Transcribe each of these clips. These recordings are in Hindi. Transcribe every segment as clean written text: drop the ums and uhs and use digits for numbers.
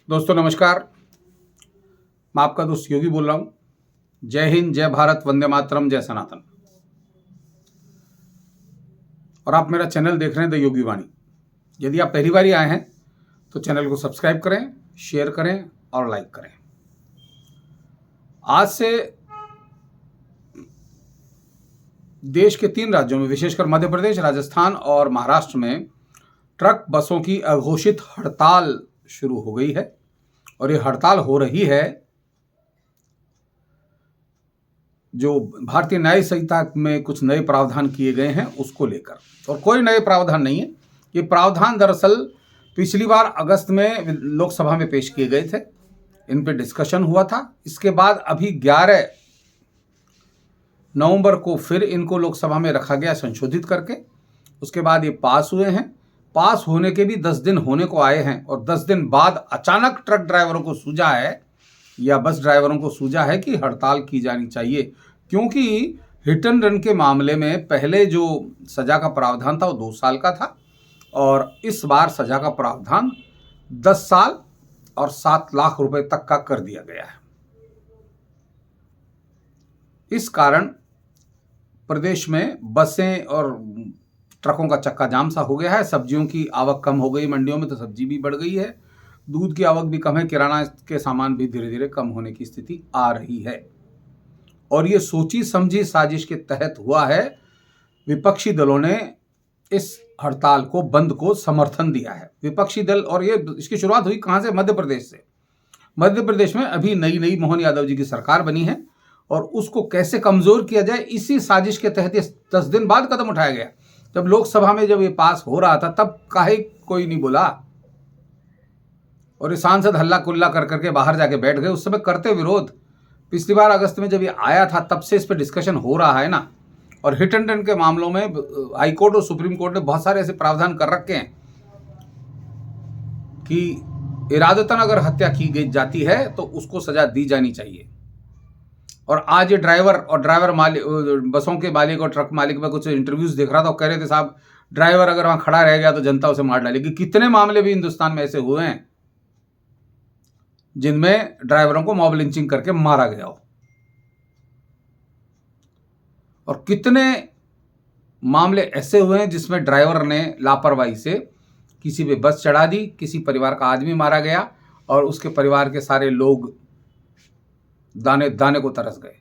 दोस्तों नमस्कार। मैं आपका दोस्त योगी बोल रहा हूँ। जय हिंद, जय भारत, वंदे मातरम, जय सनातन। और आप मेरा चैनल देख रहे हैं द योगी वाणी। यदि आप पहली बार ही आए हैं तो चैनल को सब्सक्राइब करें, शेयर करें और लाइक करें। आज से देश के 3 राज्यों में, विशेषकर मध्य प्रदेश, राजस्थान और महाराष्ट्र में ट्रक बसों की अघोषित हड़ताल शुरू हो गई है। और ये हड़ताल हो रही है जो भारतीय न्याय संहिता में कुछ नए प्रावधान किए गए हैं उसको लेकर। और कोई नए प्रावधान नहीं है, ये प्रावधान दरअसल पिछली बार अगस्त में लोकसभा में पेश किए गए थे। इन पे डिस्कशन हुआ था। इसके बाद अभी 11 नवंबर को फिर इनको लोकसभा में रखा गया संशोधित करके। उसके बाद ये पास हुए हैं। पास होने के भी 10 दिन होने को आए हैं और 10 दिन बाद अचानक ट्रक ड्राइवरों को सूझा है या बस ड्राइवरों को सूझा है कि हड़ताल की जानी चाहिए, क्योंकि हिट एंड रन के मामले में पहले जो सजा का प्रावधान था वो 2 साल का था और इस बार सजा का प्रावधान 10 साल और 7 लाख रुपए तक का कर दिया गया है। इस कारण प्रदेश में बसें और ट्रकों का चक्का जाम सा हो गया है। सब्जियों की आवक कम हो गई, मंडियों में तो सब्जी भी बढ़ गई है, दूध की आवक भी कम है, किराना के सामान भी धीरे धीरे कम होने की स्थिति आ रही है। और ये सोची समझी साजिश के तहत हुआ है। विपक्षी दलों ने इस हड़ताल को, बंद को समर्थन दिया है। विपक्षी दल, और ये इसकी शुरुआत हुई कहां से? मध्य प्रदेश से। मध्य प्रदेश में अभी नई मोहन यादव जी की सरकार बनी है और उसको कैसे कमजोर किया जाए, इसी साजिश के तहत 10 दिन बाद कदम उठाया गया। जब लोकसभा में जब ये पास हो रहा था तब काहे कोई नहीं बोला और ये सांसद हल्ला कुल्ला कर करके बाहर जाके बैठ गए। उस समय करते विरोध। पिछली बार अगस्त में जब ये आया था तब से इस पर डिस्कशन हो रहा है ना। और हिट एंड रन के मामलों में हाईकोर्ट और सुप्रीम कोर्ट ने बहुत सारे ऐसे प्रावधान कर रखे हैं कि इरादतन अगर हत्या की गई जाती है तो उसको सजा दी जानी चाहिए। और आज ये ड्राइवर मालिक, बसों के मालिक और ट्रक मालिक में कुछ इंटरव्यूज देख रहा था, कह रहे थे साहब ड्राइवर अगर वहां खड़ा रह गया तो जनता उसे मार डालेगी। कितने मामले भी हिंदुस्तान में ऐसे हुए हैं जिनमें ड्राइवरों को मॉब लिंचिंग करके मारा गया हो। और कितने मामले ऐसे हुए हैं जिसमें ड्राइवर ने लापरवाही से किसी पे बस चढ़ा दी, किसी परिवार का आदमी मारा गया और उसके परिवार के सारे लोग दाने दाने को तरस गए।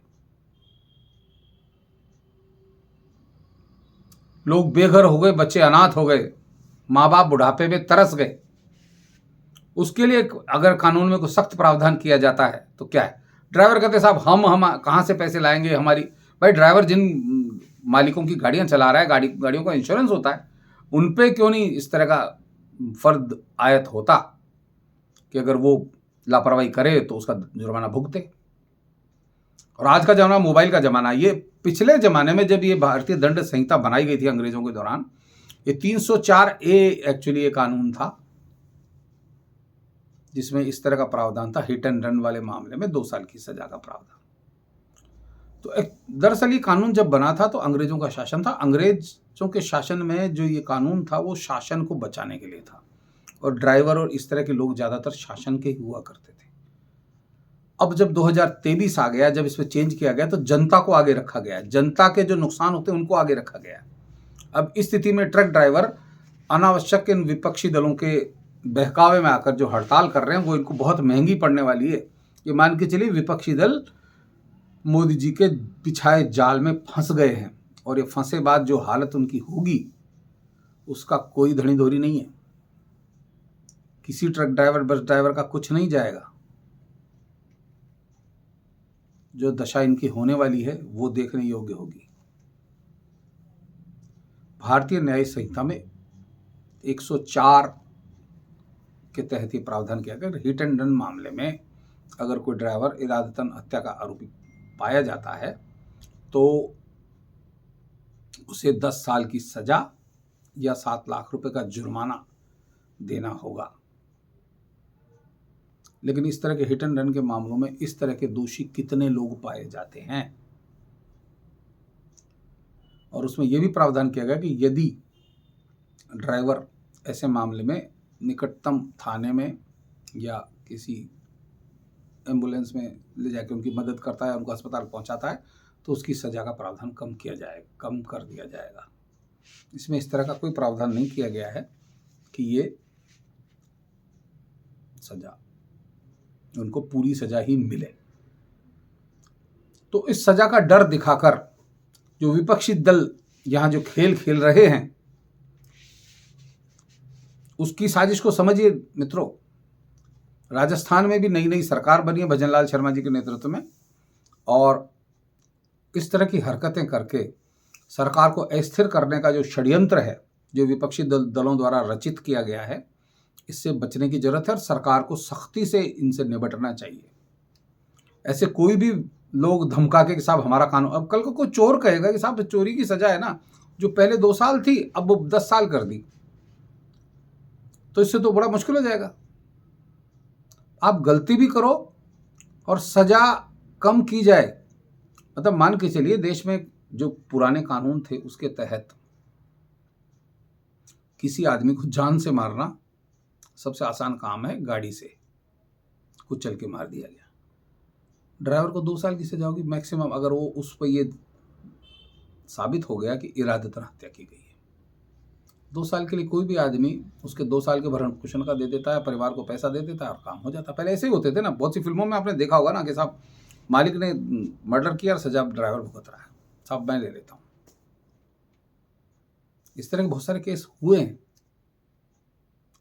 लोग बेघर हो गए, बच्चे अनाथ हो गए, माँ बाप बुढ़ापे में तरस गए। उसके लिए अगर कानून में कुछ सख्त प्रावधान किया जाता है तो क्या है? ड्राइवर कहते साहब हम कहाँ से पैसे लाएंगे? हमारी भाई, ड्राइवर जिन मालिकों की गाड़ियां चला रहा है, गाड़ियों का इंश्योरेंस होता है, उन पे क्यों नहीं इस तरह का फर्द आयत होता कि अगर वो लापरवाही करे तो उसका जुर्माना भुगते। और आज का जमाना मोबाइल का जमाना। ये पिछले जमाने में जब ये भारतीय दंड संहिता बनाई गई थी अंग्रेजों के दौरान, ये 304A एक्चुअली ये कानून था जिसमें इस तरह का प्रावधान था। हिट एंड रन वाले मामले में 2 साल की सजा का प्रावधान। तो दरअसल ये कानून जब बना था तो अंग्रेजों का शासन था। अंग्रेजों के शासन में जो ये कानून था वो शासन को बचाने के लिए था और ड्राइवर और इस तरह के लोग ज्यादातर शासन के ही हुआ करते थे। अब जब 2023 आ गया, जब इसमें चेंज किया गया तो जनता को आगे रखा गया। जनता के जो नुकसान होते हैं उनको आगे रखा गया। अब इस स्थिति में ट्रक ड्राइवर अनावश्यक इन विपक्षी दलों के बहकावे में आकर जो हड़ताल कर रहे हैं वो इनको बहुत महंगी पड़ने वाली है। ये मान के चलिए विपक्षी दल मोदी जी के बिछाए जाल में फंस गए हैं और ये फंसे बाद जो हालत उनकी होगी उसका कोई धनी धोरी नहीं है। किसी ट्रक ड्राइवर, बस ड्राइवर का कुछ नहीं जाएगा। जो दशा इनकी होने वाली है वो देखने योग्य होगी। भारतीय न्याय संहिता में 104 के तहत ये प्रावधान किया गया। हिट एंड रन मामले में अगर कोई ड्राइवर इरादतन हत्या का आरोपी पाया जाता है तो उसे 10 साल की सजा या 7 लाख रुपए का जुर्माना देना होगा। लेकिन इस तरह के हिट एंड रन के मामलों में इस तरह के दोषी कितने लोग पाए जाते हैं? और उसमें यह भी प्रावधान किया गया कि यदि ड्राइवर ऐसे मामले में निकटतम थाने में या किसी एम्बुलेंस में ले जाकर उनकी मदद करता है, उनको अस्पताल पहुंचाता है, तो उसकी सज़ा का प्रावधान कम कर दिया जाएगा। इसमें इस तरह का कोई प्रावधान नहीं किया गया है कि ये सज़ा, उनको पूरी सज़ा ही मिले। तो इस सज़ा का डर दिखाकर जो विपक्षी दल यहाँ जो खेल खेल रहे हैं, उसकी साजिश को समझिए मित्रों। राजस्थान में भी नई नई सरकार बनी है भजनलाल शर्मा जी के नेतृत्व में, और इस तरह की हरकतें करके सरकार को अस्थिर करने का जो षड्यंत्र है, जो विपक्षी दलों द्वारा रचित किया गया है, इससे बचने की जरूरत है और सरकार को सख्ती से इनसे निपटना चाहिए। ऐसे कोई भी लोग धमका के कि साहब हमारा कानून, अब कल को कोई चोर कहेगा कि साहब चोरी की सजा है ना, जो पहले 2 साल थी अब वो 10 साल कर दी, तो इससे तो बड़ा मुश्किल हो जाएगा। आप गलती भी करो और सजा कम की जाए। मतलब मान के चलिए देश में जो पुराने कानून थे उसके तहत किसी आदमी को जान से मारना सबसे आसान काम है, गाड़ी से कुचल के मार दिया गया, ड्राइवर को 2 साल की सजा होगी मैक्सिमम, अगर वो उस पर ये साबित हो गया कि इरादतन हत्या की गई है। 2 साल के लिए कोई भी आदमी उसके 2 साल के भरण पोषण का दे देता है, परिवार को पैसा दे देता है और काम हो जाता है। पहले ऐसे ही होते थे ना, बहुत सी फिल्मों में आपने देखा होगा ना कि साहब मालिक ने मर्डर किया और सजा ड्राइवर भुगत रहा है, साहब मैं ले लेता हूँ। इस तरह के बहुत सारे केस हुए हैं,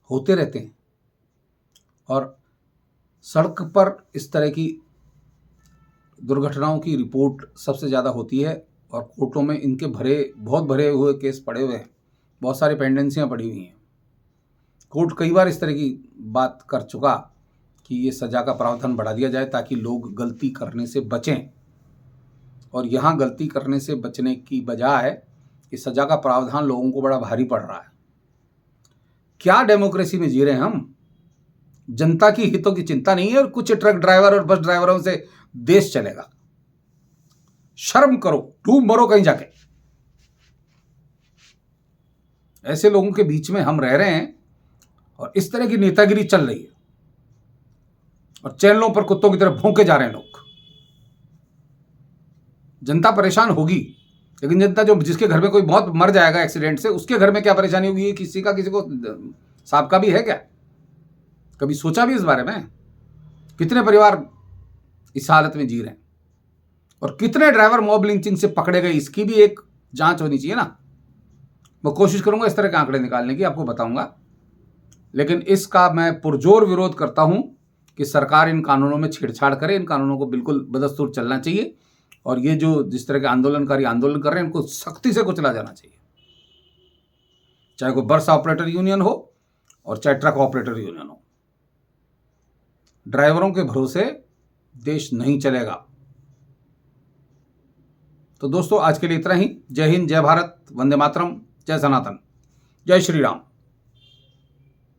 होते रहते हैं। और सड़क पर इस तरह की दुर्घटनाओं की रिपोर्ट सबसे ज़्यादा होती है और कोर्टों में इनके बहुत भरे हुए केस पड़े हुए हैं, बहुत सारी पेंडेंसियाँ पड़ी हुई हैं। कोर्ट कई बार इस तरह की बात कर चुका कि ये सज़ा का प्रावधान बढ़ा दिया जाए ताकि लोग गलती करने से बचें, और यहाँ गलती करने से बचने की बजाय कि सज़ा का प्रावधान लोगों को बड़ा भारी पड़ रहा है। क्या डेमोक्रेसी में जी रहे हैं हम? जनता की हितों की चिंता नहीं है और कुछ ट्रक ड्राइवर और बस ड्राइवरों से देश चलेगा। शर्म करो, डूब मरो कहीं जाके। ऐसे लोगों के बीच में हम रह रहे हैं और इस तरह की नेतागिरी चल रही है और चैनलों पर कुत्तों की तरह भौंके जा रहे हैं लोग। जनता परेशान होगी, लेकिन जनता जो जिसके घर में कोई बहुत मर जाएगा एक्सीडेंट से, उसके घर में क्या परेशानी होगी? किसी को सांप का भी है क्या? कभी सोचा भी इस बारे में? कितने परिवार इस हालत में जी रहे हैं और कितने ड्राइवर मॉब लिंचिंग से पकड़े गए, इसकी भी एक जांच होनी चाहिए ना। मैं कोशिश करूंगा इस तरह के आंकड़े निकालने की, आपको बताऊंगा, लेकिन इसका मैं पुरजोर विरोध करता हूं कि सरकार इन कानूनों में छेड़छाड़ करे। इन कानूनों को बिल्कुल बदस्तूर चलना चाहिए और ये जो जिस तरह के आंदोलनकारी आंदोलन कर रहे हैं इनको सख्ती से कुचला जाना चाहिए, चाहे कोई बस ऑपरेटर यूनियन हो और चाहे ट्रक ऑपरेटर यूनियन हो। ड्राइवरों के भरोसे देश नहीं चलेगा। तो दोस्तों आज के लिए इतना ही। जय हिंद, जय भारत, वंदे मातरम, जय सनातन, जय श्री राम।